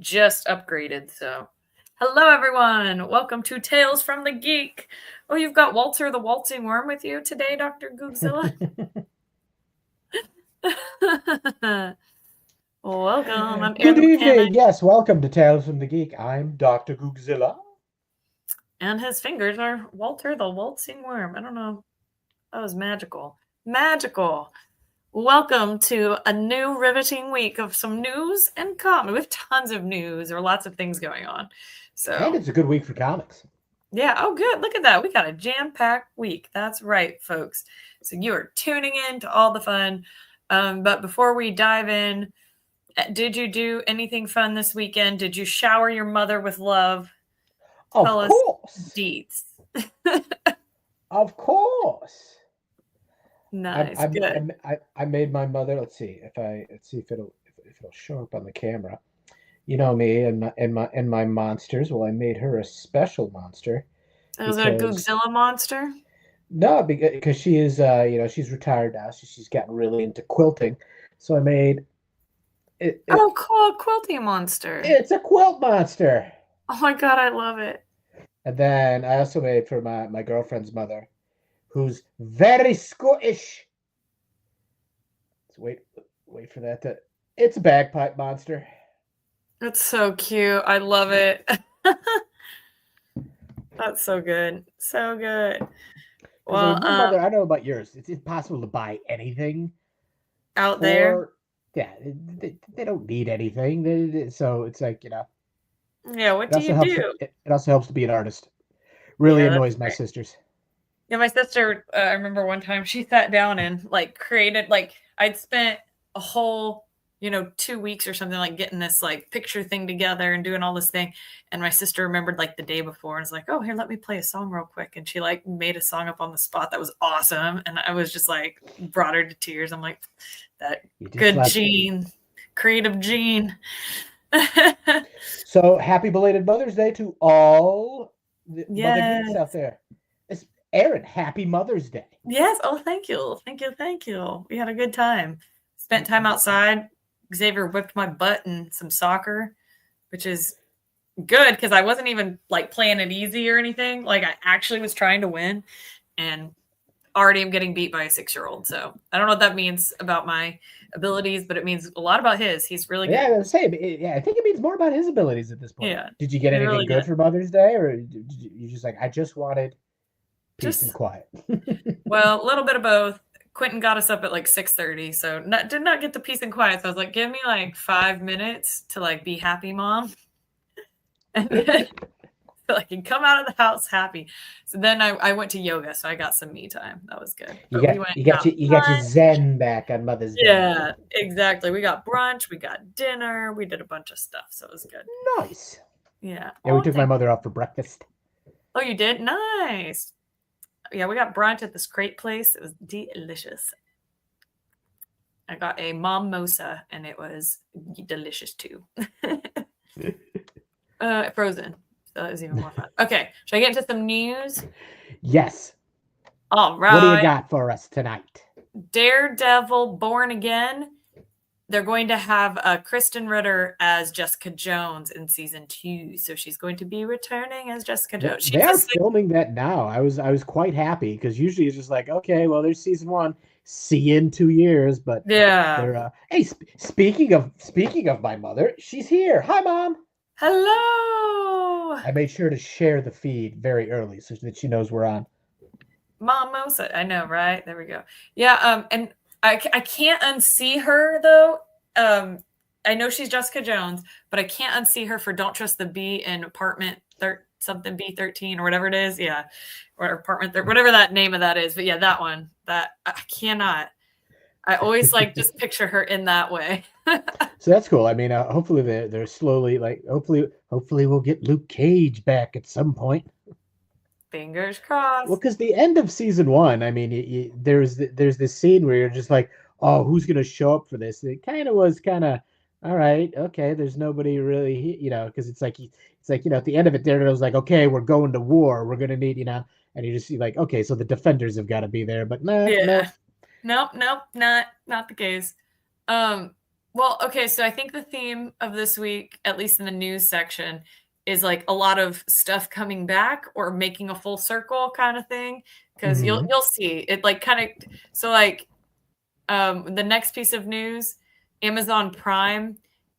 just upgraded, so. Hello, everyone. Welcome to Tales from the Geek. Oh, you've got Walter the Waltzing Worm with you today, Dr. Googzilla. Welcome. I'm Good Erin the Mechanic. evening. Yes, welcome to Tales from the Geek. I'm Dr. Googzilla. And his fingers are Walter the Waltzing Worm. I don't know. That was magical. Magical. Welcome to a new riveting week of some news and comics. We have tons of news. There are lots of things going on. And it's a good week for comics. Yeah. Oh, good. Look at that. We got a jam-packed week. That's right, folks. So you are tuning in to all the fun. But before we dive in, did you do anything fun this weekend? Did you shower your mother with love? Of course. Deets. Of course. Nice. Good. I made my mother. Let's see if it'll show up on the camera. You know me and my monsters. Well, I made her a special monster. Was it a Googzilla monster? No, because she is she's retired now. So she's gotten really into quilting. So I made cool, a quilting monster. It's a quilt monster. Oh my god, I love it. And then I also made for my girlfriend's mother, who's very Scottish. Let's wait for that. It's a bagpipe monster. That's so cute. I love it. That's so good. So good. Well, mother, I don't know about yours. It's impossible to buy anything out there. Yeah, they don't need anything. So it's like, Yeah, what do you do? It also helps to be an artist. Really annoys my sisters. Yeah, my sister, I remember one time she sat down and created, I'd spent a whole, 2 weeks or something getting this picture thing together and doing all this thing. And my sister remembered the day before and was like, oh, here, let me play a song real quick. And she made a song up on the spot that was awesome. And I was just brought her to tears. I'm like, that good gene, creative gene. So happy belated Mother's Day to all the mother geeks out there. Erin, happy Mother's Day. Yes. Oh, thank you. Thank you. Thank you. We had a good time. Spent time outside. Xavier whipped my butt in some soccer, which is good because I wasn't even playing it easy or anything. I actually was trying to win and already am getting beat by a 6-year-old. So I don't know what that means about my abilities, but it means a lot about his. He's really good. Yeah, I was saying, I think it means more about his abilities at this point. Yeah. Did you get anything really good for Mother's Day, or did you just I just wanted peace and quiet? Well, a little bit of both. Quentin got us up at 6:30, so did not get the peace and quiet. So I was like, give me 5 minutes to be happy, Mom. And then so I can come out of the house happy. So then I went to yoga, so I got some me time. That was good. You got your zen back on Mother's Day. Yeah, exactly. We got brunch, we got dinner, we did a bunch of stuff, so it was good. Nice. Yeah. Yeah, we took my mother out for breakfast. Oh, you did? Nice. Yeah, we got brunch at this great place. It was delicious. I got a mimosa, and it was delicious too. Frozen. So that was even more fun. Okay, should I get into some news? Yes. All right. What do you got for us tonight? Daredevil Born Again. They're going to have Kristen Ritter as Jessica Jones in season 2, so she's going to be returning as Jessica Jones. They are filming that now. I was quite happy because usually it's just okay, well, there's season 1. See you in 2 years, but yeah. They're hey, speaking of my mother, she's here. Hi, Mom. Hello. I made sure to share the feed very early so that she knows we're on. Mimosa, I know, right? There we go. Yeah, and I can't unsee her though. I know she's Jessica Jones, but I can't unsee her for Don't Trust the Bee in apartment something B13 or whatever it is. Yeah, or apartment whatever that name of that is. But yeah, that one. That I cannot. I always just picture her in that way. So that's cool. I mean, hopefully they're slowly hopefully we'll get Luke Cage back at some point. Fingers crossed. Well, because the end of season 1, I mean, there's this scene where you're just oh, who's gonna show up for this? And it kind of was all right, okay. There's nobody really, because it's at the end of it, Daredevil's okay, we're going to war. We're gonna need, and you just see okay, so the defenders have got to be there, but no, yeah. Nope, not the case. Well, okay, so I think the theme of this week, at least in the news section, is like a lot of stuff coming back or making a full circle kind of thing. Because you'll Hmm. you'll see it like kind of so like the next piece of news, Amazon Prime,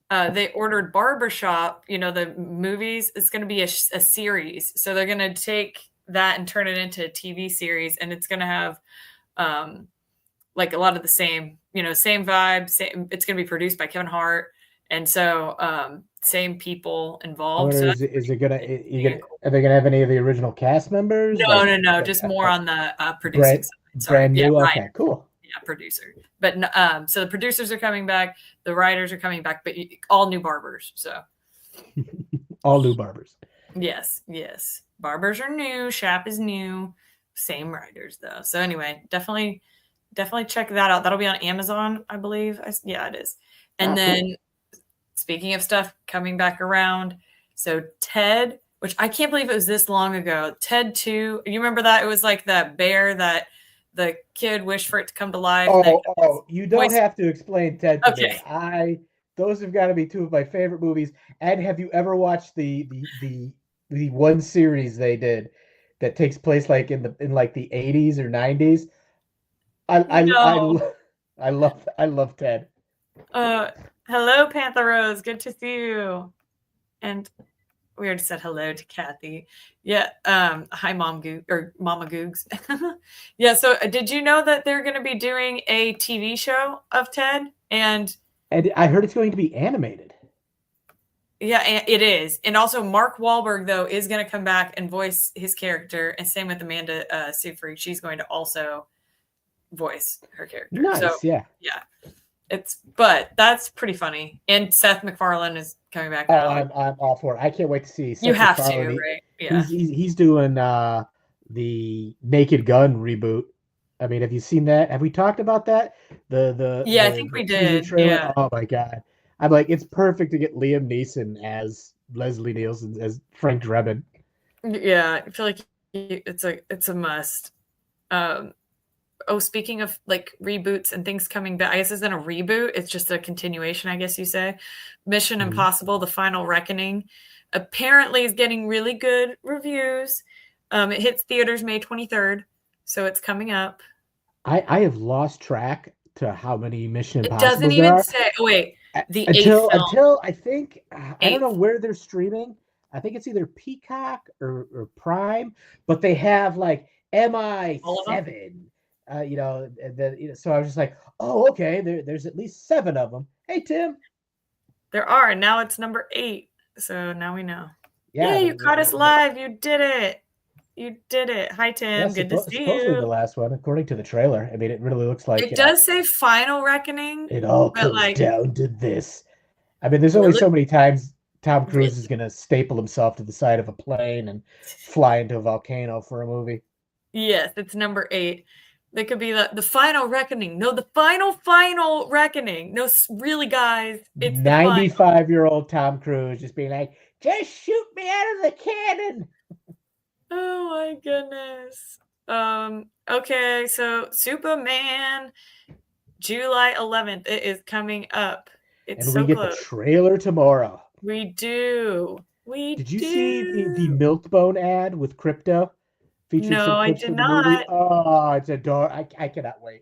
they ordered Barbershop, the movies. It's going to be a series. So they're going to take that and turn it into a TV series, and it's going to have um, like a lot of the same vibe. Same, it's going to be produced by Kevin Hart, and so same people I involved. wonder, So is that's it, is it gonna, you pretty gonna, cool. are they gonna have any of the original cast members? No, no, no, just more on the producing Brand side. Sorry, brand yeah, new. right. Okay, cool. Yeah, producer. But so the producers are coming back, the writers are coming back, but all new barbers. So All new barbers. yes, yes, barbers are new. Shap is new. Same writers though. So anyway, definitely check that out. That'll be on Amazon, I believe. Yeah, it is. And Ah, cool. then speaking of stuff coming back around, so Ted, which I can't believe it was this long ago. Ted 2, you remember that? It was like that bear that the kid wished for it to come to life and then You don't voice. have to explain Ted to me. Okay. Those have got to be two of my favorite movies. And have you ever watched the one series they did that takes place like in like the 80s or 90s? I I I No. lo- I love Ted. Uh, Hello, Panther Rose. Good to see you. And we already said hello to Kathy. Yeah. Hi, Mom Goog or Mama Googs. Yeah. So, did you know that they're going to be doing a TV show of Ted? And And I heard it's going to be animated. yeah, it is. And also, Mark Wahlberg though is going to come back and voice his character, and same with Amanda Seyfried. She's going to also voice her character. So, Nice, yeah. yeah. But that's pretty funny. And Seth MacFarlane is coming back Oh, now. I'm all for it. I can't wait to see You Seth have to, MacFarlane. right? Yeah. He's doing the Naked Gun reboot. I mean, have you seen that? Have we talked about that? The the Yeah, I the think the we teaser did. trailer. Yeah. Oh my God. I'm like, it's perfect to get Liam Neeson as Leslie Nielsen as Frank Drebin. Yeah, I feel like it's a must. Um speaking of like reboots and things coming back, I guess it's not a reboot, it's just a continuation, I guess you say. Mission Mhm. Impossible: The Final Reckoning apparently is getting really good reviews. It hits theaters May 23rd, so it's coming up. I have lost track to how many Mission It doesn't Impossibles there even are. say, oh wait, A- the eighth until film, until I think I don't know eighth. where they're streaming. I think it's either Peacock or Prime, but they have like All of them? MI7. So I was just like, oh, okay. There's at least seven of them. Hey, Tim. There are, and now it's number 8. So now we know. Yeah, Yeah, you caught us live. You did it. You did it. Hi, yeah. Tim. Good to see Supposedly the you. last one, according to the trailer. I mean, it really looks like It does say Final Reckoning, it all but comes like, down to this. I mean, there's only really? so many times Tom Really? Cruise is gonna staple himself to the side of a plane and fly into a volcano for a movie. Yes, it's number 8. That could be the Final Reckoning. No, the final Reckoning. No, really, guys, it's the final. 95-year-old Tom Cruise just being like, just shoot me out of the cannon. Oh my goodness. Okay, so Superman, July 11th. It is coming up. It's And we so get the close. trailer tomorrow. We do. We Did you see the do. Milkbone ad with Crypto? Featured some No, I clips did from the movie. not. Oh, it's adorable. I cannot wait.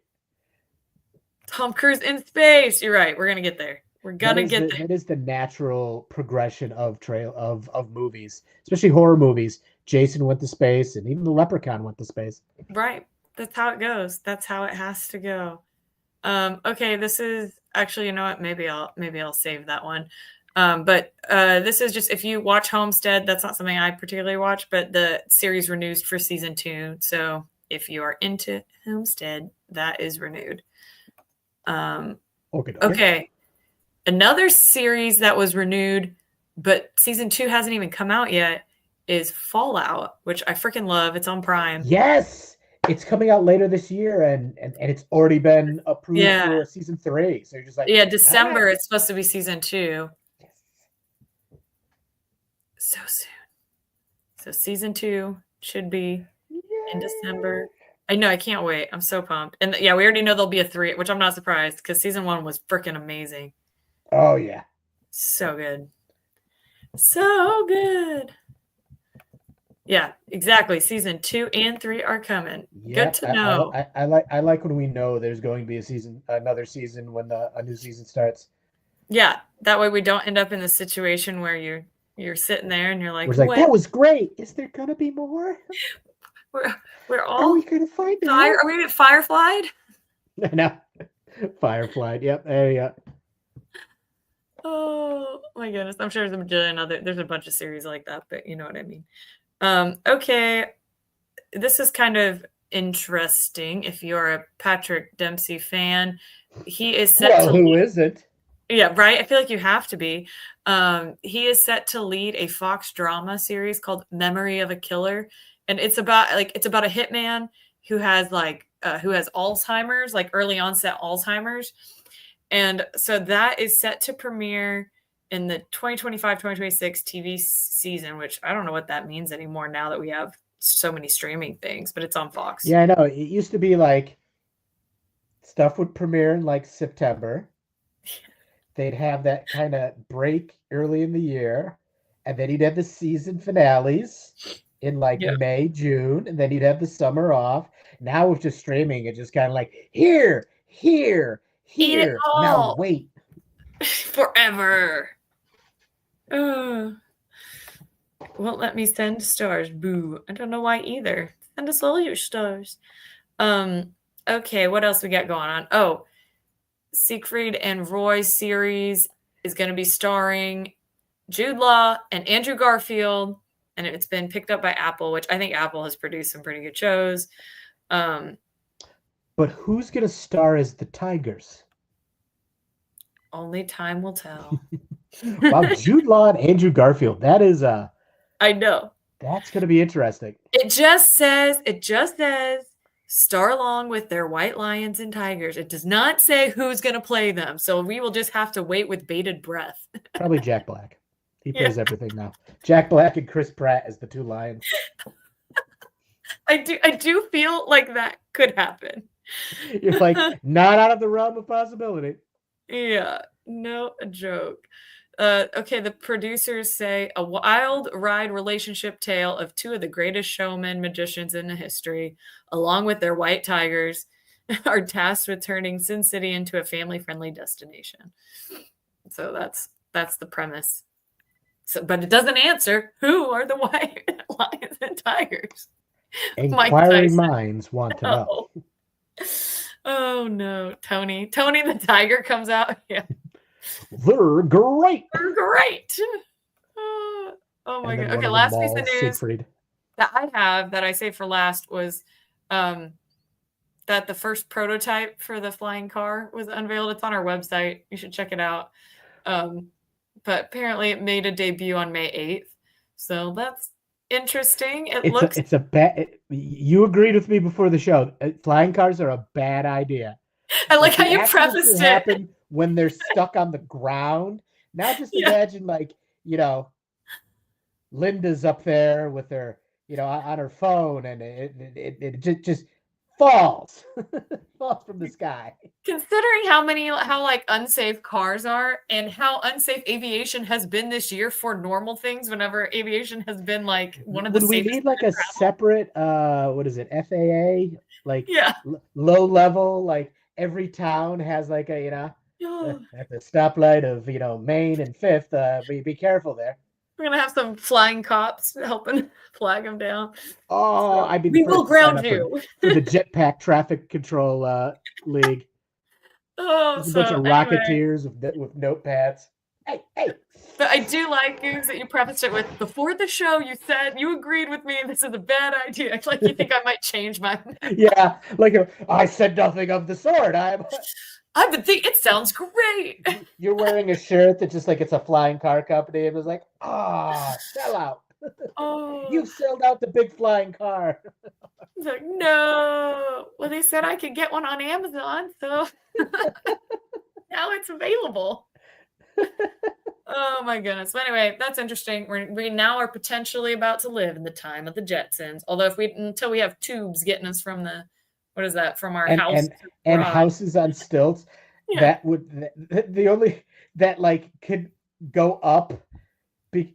Tom Cruise in space. You're right. We're gonna get there. We're That gonna is get the there. that is the natural progression of trail of movies, especially horror movies. Jason went to space, and even the Leprechaun went to space. Right. That's how it goes. That's how it has to go. Okay, this is actually, you know what? Maybe I'll save that one. But this is just if you watch Homestead, that's not something I particularly watch, but the series renews for season 2. So if you are into Homestead, that is renewed. Okay, okay. Okay, another series that was renewed, but season 2 hasn't even come out yet, is Fallout, which I freaking love. It's on Prime. Yes, it's coming out later this year, and it's already been approved Yeah. for season 3. So you're just like, Yeah, all right. December it's supposed to be season 2. So soon. So season 2 should be in December. I know, I can't wait. I'm so pumped. And yeah, we already know there'll be a 3, which I'm not surprised because season 1 was freaking amazing. Oh yeah. So good. So good. Yeah, exactly. Season 2 and 3 are coming. Good Yep. to know. I like when we know there's going to be a season, another season when a new season starts. Yeah, that way we don't end up in the situation where you're sitting there and you're We're like, like, "When that was great. Is there gonna be more? we're we're Are we all gonna find fire out? are we get fireflied?" No. Firefly. Yep. There you go. Oh my goodness. I'm sure there's a bunch of series like that, but you know what I mean. Okay, this is kind of interesting if you're a Patrick Dempsey fan. He is set Well, to who lead, isn't? yeah, right. I feel like you have to be. He is set to lead a Fox drama series called Memory of a Killer, and it's about a hitman who has Alzheimer's, like early onset Alzheimer's, and so that is set to premiere in the 2025-2026 TV season, which I don't know what that means anymore now that we have so many streaming things, but it's on Fox. Yeah, I know. It used to be like stuff would premiere in like September. They'd have that kind of break early in the year, and then you'd have the season finales in like Yeah. May, June, and then you'd have the summer off. Now with just streaming, it's just kind of like here, here, Eat it here. Now all wait. forever. Ugh. Won't let me send stars. Boo. I don't know why either. Send us all your stars. Um, okay, what else we got going on? Oh, Siegfried and Roy series is going to be starring Jude Law and Andrew Garfield, and it's been picked up by Apple, which I think Apple has produced some pretty good shows. Um, But who's gonna star as the Tigers? only time will tell. Wow, Jude Law and Andrew Garfield. I know. That's gonna be interesting. It just says star along with their white lions and tigers. It does not say who's going to play them. So we will just have to wait with bated breath. Probably Jack Black. He Yeah, plays everything now. Jack Black and Chris Pratt as the two lions. I do feel like that could happen. You're like, not out of the realm of possibility. Yeah, no joke. Okay, the producers say a wild ride relationship tale of two of the greatest showmen magicians in the history, along with their white tigers, are tasked with turning Sin City into a family-friendly destination. So that's the premise. So, but it doesn't answer who are the white lions and tigers. Mike Inquiring Tyson. minds want to know. Oh. Oh no, Tony. Tony the tiger comes out. Yeah. They're great. They're great. Oh my And then god. one Okay, of them last piece of mauls news Siegfried. that I have that I saved for last was that the first prototype for the flying car was unveiled. It's on our website. You should check it out. But apparently it made a debut on May 8th. So that's interesting. It's a bad. You agreed with me before the show. Flying cars are a bad idea. I like how the you accidents prefaced that it. happen when they're stuck on the ground. Now just Yeah. imagine like, Linda's up there with her, on her phone, and it just falls, falls from the sky. Considering how like unsafe cars are and how unsafe aviation has been this year for normal things, whenever aviation has been like one of the Would we safest need like a separate, what is it, FAA, like yeah. low level, like every town has like a, at the stoplight of, Main and Fifth, be careful there. We're gonna have some flying cops helping flag them down. Oh, So, I'd be the we first will to sign ground up you. for the jetpack traffic control league. Oh, Just a bunch so of anyway, rocketeers with notepads. Hey. but I do like Googs that you prefaced it with before the show. You said you agreed with me. This is a bad idea. It's like you think I might change my. Yeah, like I said nothing of the sort. I've been thinking it sounds great. You're wearing a shirt that just like it's a flying car company. It was like, sell out. Oh, You sold out the big flying car. it's like no. Well, they said I could get one on Amazon, so now it's available. Oh my goodness. But anyway, that's interesting. We now are potentially about to live in the time of the Jetsons. Although until we have tubes getting us from from our and house and to and garage. houses on stilts. Yeah. That would the that like could go up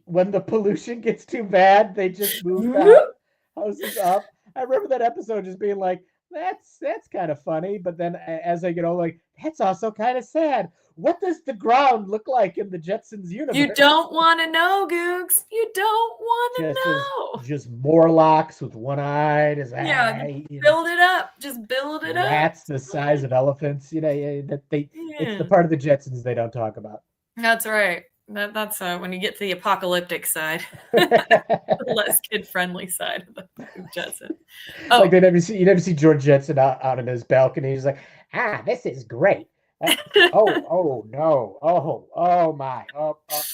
when the pollution gets too bad. They just move the houses up. I remember that episode just being like, that's kind of funny. But then as I get older, like that's also kind of sad. What does the ground look like in the Jetsons universe? You don't want to know, Googs. You don't want to Just as know. just Morlocks with one eye. Yeah, build it up. Just build it up. Rats the size of elephants. That it's the part of the Jetsons they don't talk about. That's right. That's when you get to the apocalyptic side, the less kid-friendly side of the Jetsons. Oh. Like you never see George Jetson out on his balcony. He's like, this is great. Oh no! Oh my!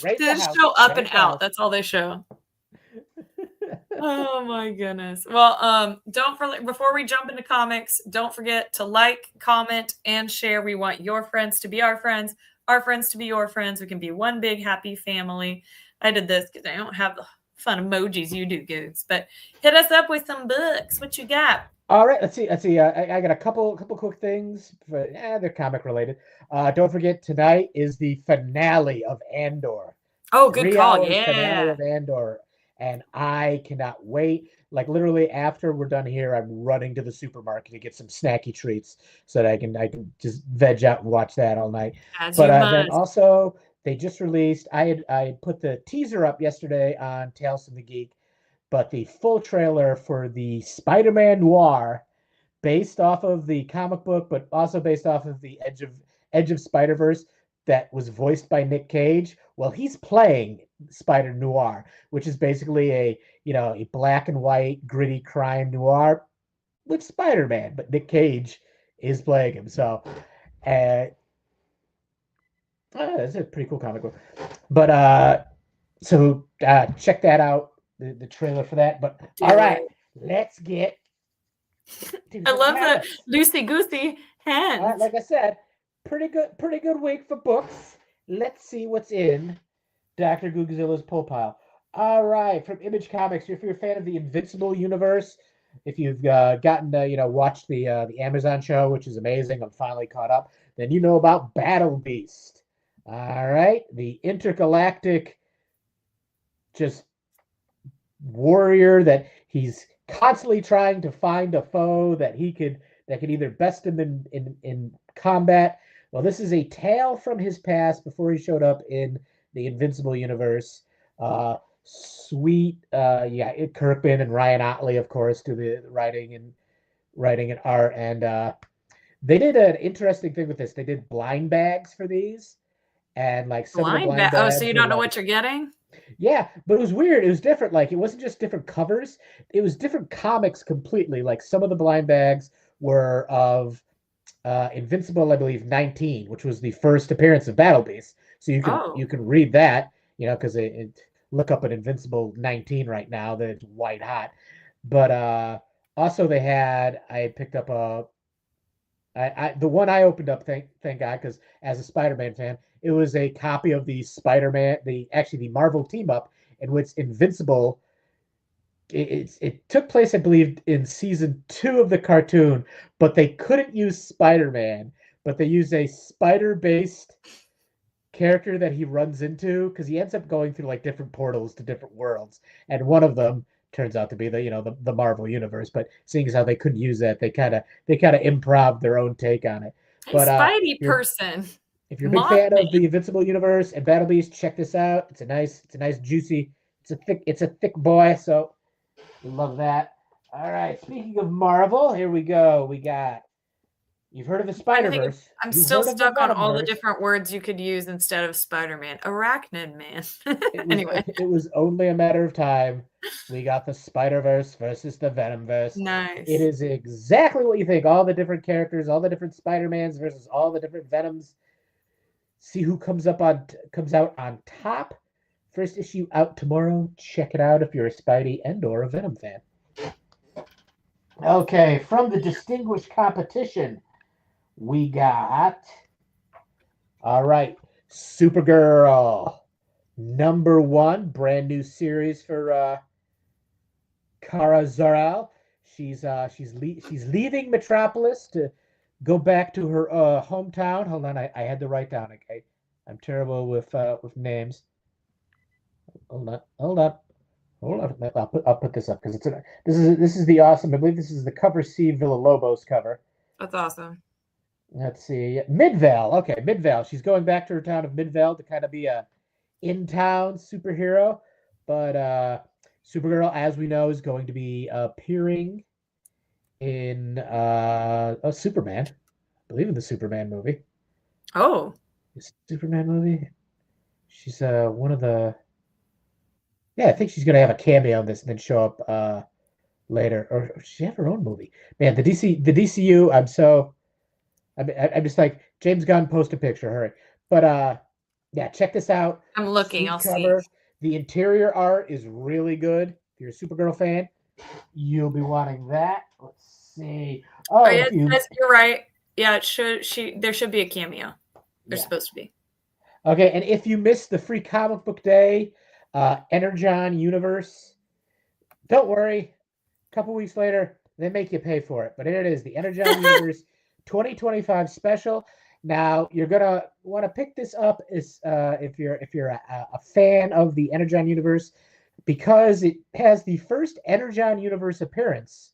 They just show up and out. That's all they show. Oh my goodness. Well, before we jump into comics, don't forget to like, comment, and share. We want your friends to be our friends to be your friends. We can be one big happy family. I did this because I don't have the fun emojis you do, Googs. But hit us up with some books. What you got? All right, let's see. I got a couple quick things, but they're comic related. Don't forget, tonight is the finale of Andor. Oh, good call. Yeah, finale of Andor, and I cannot wait. Like literally, after we're done here, I'm running to the supermarket to get some snacky treats so that I can just veg out and watch that all night. But then also, they just released. I put the teaser up yesterday on Tales from the Geek. But the full trailer for the Spider-Man Noir, based off of the comic book, but also based off of the Edge of Spider-Verse, that was voiced by Nick Cage. Well, he's playing Spider Noir, which is basically a black and white gritty crime noir with Spider-Man, but Nick Cage is playing him. So, it's a pretty cool comic book. But check that out. The trailer for that. But all right, let's get. I love the loosey goosey hands. Right, like I said, pretty good week for books. Let's see what's in Dr. Googzilla's pull pile. All right, from Image Comics, if you're a fan of the Invincible universe, if you've gotten to watch the Amazon show, which is amazing, I'm finally caught up. Then you know about Battle Beast. All right, the intergalactic, just warrior that he's constantly trying to find a foe that could either best him in combat. Well, this is a tale from his past before he showed up in the Invincible universe. Sweet, Kirkman and Ryan Otley, of course, do the writing and art, and they did an interesting thing with this. They did blind bags for these, and like some of the blind bags. Oh, so you don't know what you're getting? Yeah, but it was weird. It was different. Like, it wasn't just different covers. It was different comics completely. Like, some of the blind bags were of Invincible, I believe, 19, which was the first appearance of Battle Beast. So you can read that, because look up at Invincible 19 right now. That it's white hot. But also I picked up the one I opened up, thank God, because as a Spider-Man fan, it was a copy of the Spider-Man, the Marvel team up, in which Invincible. It took place, I believe, in season 2 of the cartoon, but they couldn't use Spider-Man, but they used a spider-based character that he runs into, because he ends up going through like different portals to different worlds, and one of them turns out to be the Marvel universe. But seeing as how they couldn't use that, they kind of improv their own take on it. But Spidey person. If you're a big fan of the Invincible universe and Battle Beast, check this out. It's a nice juicy, it's a thick boy, so love that. All right, speaking of Marvel, here we go. We got, you've heard of the Spider-Verse. I'm still stuck on all the different words you could use instead of Spider-Man. Arachnid Man. Anyway. It was only a matter of time. We got the Spider-Verse versus the Venomverse. Nice. It is exactly what you think. All the different characters, all the different Spider-Mans versus all the different Venoms. See who comes out on top. First issue out tomorrow. Check it out if you're a Spidey and/or a Venom fan. Okay, from the distinguished competition, we got, all right, Supergirl, #1, brand new series for Kara Zor-El. She's leaving Metropolis to go back to her hometown. Hold on, I had to write down. Okay, I'm terrible with names. Hold on, hold on, hold on. I'll put this up because this is the awesome. I believe this is the cover C Villalobos cover. That's awesome. Let's see, Midvale. Okay, Midvale. She's going back to her town of Midvale to kind of be a in-town superhero, but Supergirl, as we know, is going to be appearing in Superman. I believe in the Superman movie. Oh, The Superman movie. She's one of the. Yeah, I think she's gonna have a cameo in this and then show up later. Or does she have her own movie? Man, the DCU. I'm just like James Gunn. Post a picture, hurry! But yeah, check this out. I'm looking. Sweet I'll see. cover. The interior art is really good. If you're a Supergirl fan, you'll be wanting that. Let's see. Oh, Oh, yeah, if you you're right. Yeah, it should. There should be a cameo. There's yeah. supposed to be. Okay, and if you missed the free comic book day, Energon Universe, don't worry. A couple weeks later, they make you pay for it. But here it is, the Energon Universe 2025 special. Now you're gonna want to pick this up if you're a fan of the Energon Universe, because it has the first Energon Universe appearance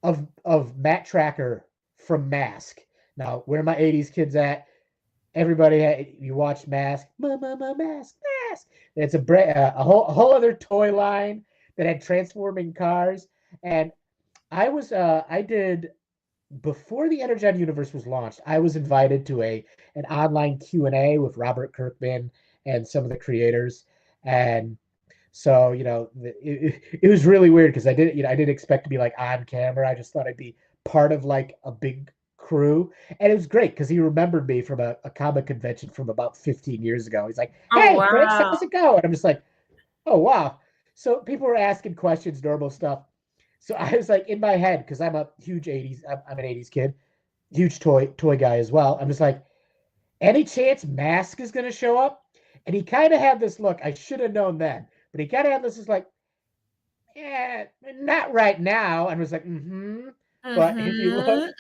of Matt Tracker from Mask. Now, where are my 80s kids at? Everybody, you watch Mask, Mask, Mask. It's a whole other toy line that had transforming cars, and I did before the Energon Universe was launched. I was invited to an online Q&A with Robert Kirkman and some of the creators, and so it was really weird because I didn't expect to be like on camera. I just thought I'd be part of like a big crew, and it was great because he remembered me from a comic convention from about 15 years ago. He's like, Oh "Hey, Chris, wow. how's it going?" And I'm just like, "Oh wow." So people were asking questions, normal stuff. So I was like in my head because I'm a huge 80s. I'm an 80s kid, huge toy guy as well. I'm just like, any chance Mask is gonna show up? And he kind of had this look. I should have known then, but he kind of had this like, yeah, not right now. And was like, mm-hmm. But if you look,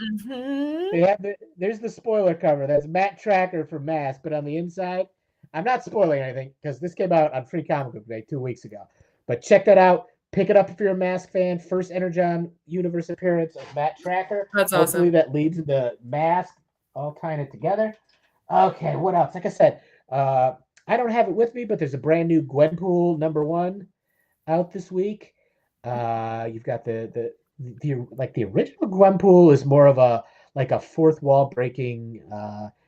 there's the spoiler cover. That's Matt Tracker for Mask, but on the inside, I'm not spoiling anything because this came out on Free Comic Book Day 2 weeks ago. But check that out. Pick it up if you're a Mask fan. First Energon Universe appearance of Matt Tracker. That's Hopefully awesome. that leads into Mask all kind of together. Okay, what else? Like I said, I don't have it with me, but there's a brand new Gwenpool #1 out this week. You've got the original Gwenpool is more of a fourth wall breaking.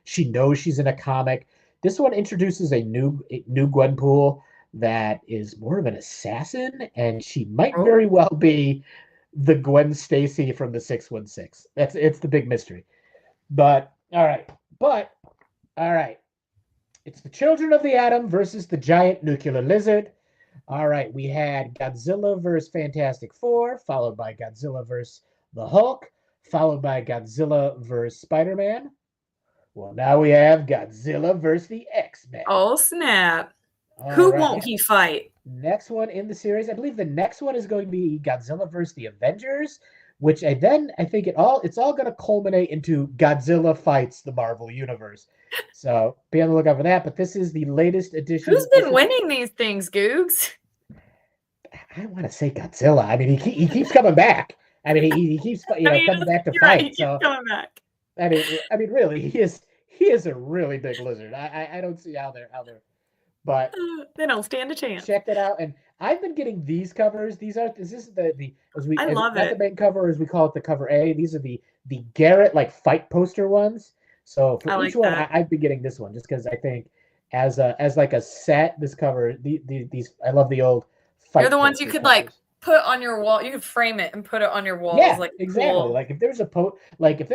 She knows she's in a comic. This one introduces a new Gwenpool that is more of an assassin, and she might Oh, very well be the Gwen Stacy from the 616. It's the big mystery. But all right. It's the Children of the Atom versus the giant nuclear lizard. All right, we had Godzilla vs. Fantastic Four, followed by Godzilla vs. the Hulk, followed by Godzilla vs. Spider-Man. Well, now we have Godzilla vs. the X-Men. oh snap. All Who right, won't yeah. he fight? Next one in the series, I believe the next one is going to be Godzilla vs. the Avengers, which I think it's all going to culminate into Godzilla fights the Marvel Universe. So be on the lookout for that. But this is the latest Who's edition. been winning these things, Googs? I want to say Godzilla. I mean, he keeps coming back. I mean, he keeps coming back to You're right. He fight. keeps So coming back. I mean, really, he is a really big lizard. I don't see how they're but They don't stand a chance. check that out. And I've been getting these covers. This is the I love not the it. main cover as we call it, the cover A. These are the Garrett like fight poster ones. So for I each like one, that. I've been getting this one just because I think as like a set, this cover these I love the old They're fight the ones you poster could covers. like put on your wall. You could frame it and put it on your walls, Yeah, like exactly. cool. Like if there's a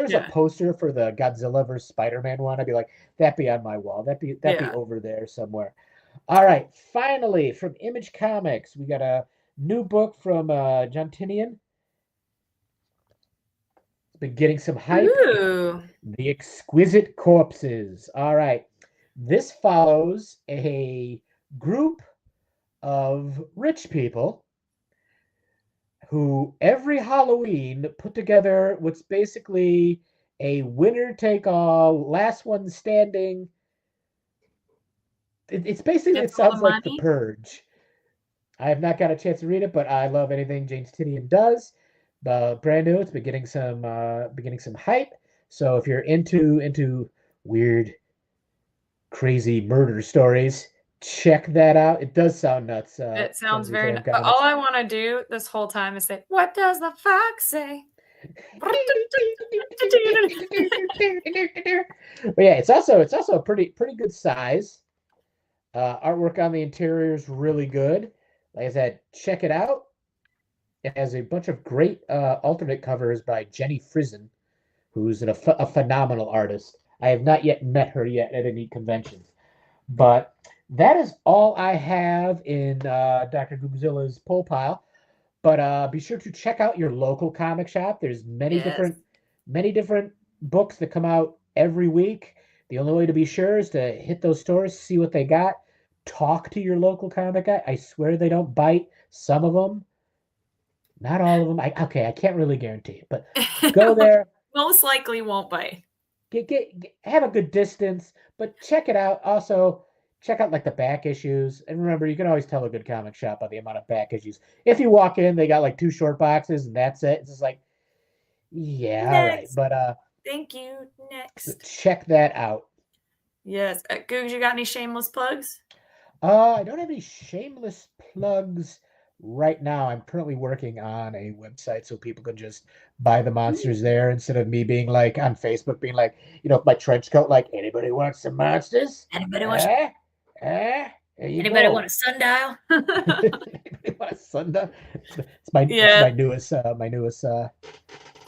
Yeah, poster for the Godzilla vs Spider-Man one, I'd be like, that'd be on my wall. That'd be yeah. over there somewhere. All right, finally from Image Comics, we got a new book from John Tinian. It's been getting some hype. Ooh. The Exquisite Corpses. All right, this follows a group of rich people who every Halloween put together what's basically a winner take all, last one standing It's basically, it Gets all the sounds like The money. Purge. I have not got a chance to read it, but I love anything James Tinian does. Brand new, it's beginning some hype. So if you're into weird, crazy murder stories, check that out. It does sound nuts. It sounds Frenzy very Fam nice. But all Comics. I want to do this whole time is say, "What does the fox say?" But yeah, it's also a pretty good size. Artwork on the interior is really good. Like I said, check it out. It has a bunch of great alternate covers by Jenny Frison, who's a phenomenal artist. I have not yet met her yet at any conventions. But that is all I have in Dr. Googzilla's pull pile. But be sure to check out your local comic shop. There's Yes. many different books that come out every week. The only way to be sure is to hit those stores, see what they got, talk to your local comic guy. I swear they don't bite. Some of them, not all of them. I can't really guarantee it, but go there, Most likely won't bite. have a good distance, but check it out. Also, check out like the back issues, and remember, you can always tell a good comic shop by the amount of back issues. If you walk in, they got like 2 short boxes, and that's it. It's just like, yeah, all right, Next. but Thank you. Next. check that out. Yes. Googs, you got any shameless plugs? I don't have any shameless plugs right now. I'm currently working on a website so people can just buy the monsters there instead of me being like on Facebook, being like, my trench coat, like, anybody want some monsters? Anybody want Eh? Eh? There you anybody want go. a sundial? Anybody want a sundial? It's Yeah, my newest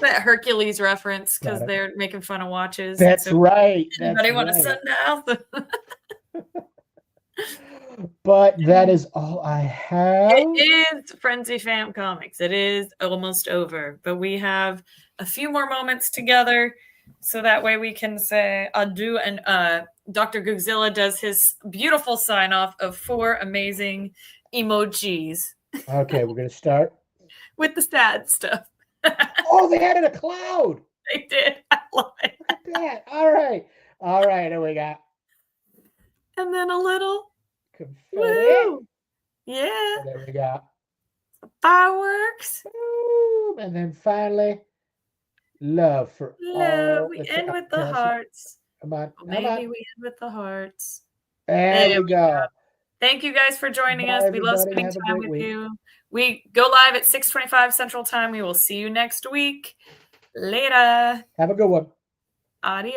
that Hercules reference because product. they're making fun of watches. And That's so, right. That's anybody want a right. sundial? But that is all I have. It is Frenzy Fam Comics. It is almost over, but we have a few more moments together, so that way we can say adieu. And Dr. Googzilla does his beautiful sign off of 4 amazing emojis Okay, we're gonna start. with the sad stuff. Oh, they added a cloud. They did. I love it. Look at that. All right. All right. Here we got And then a little confetti. woo. Yeah. And then we got Fireworks. boom. And then finally, love for Love. all We that's end out with the there. hearts. Come on. Or Come on. maybe we end with the hearts. There we go. Thank you guys for joining us. Bye, We love everybody. spending Have a time great with week. you. We go live at 6:25 Central Time. We will see you next week. Later. Have a good one. Adios.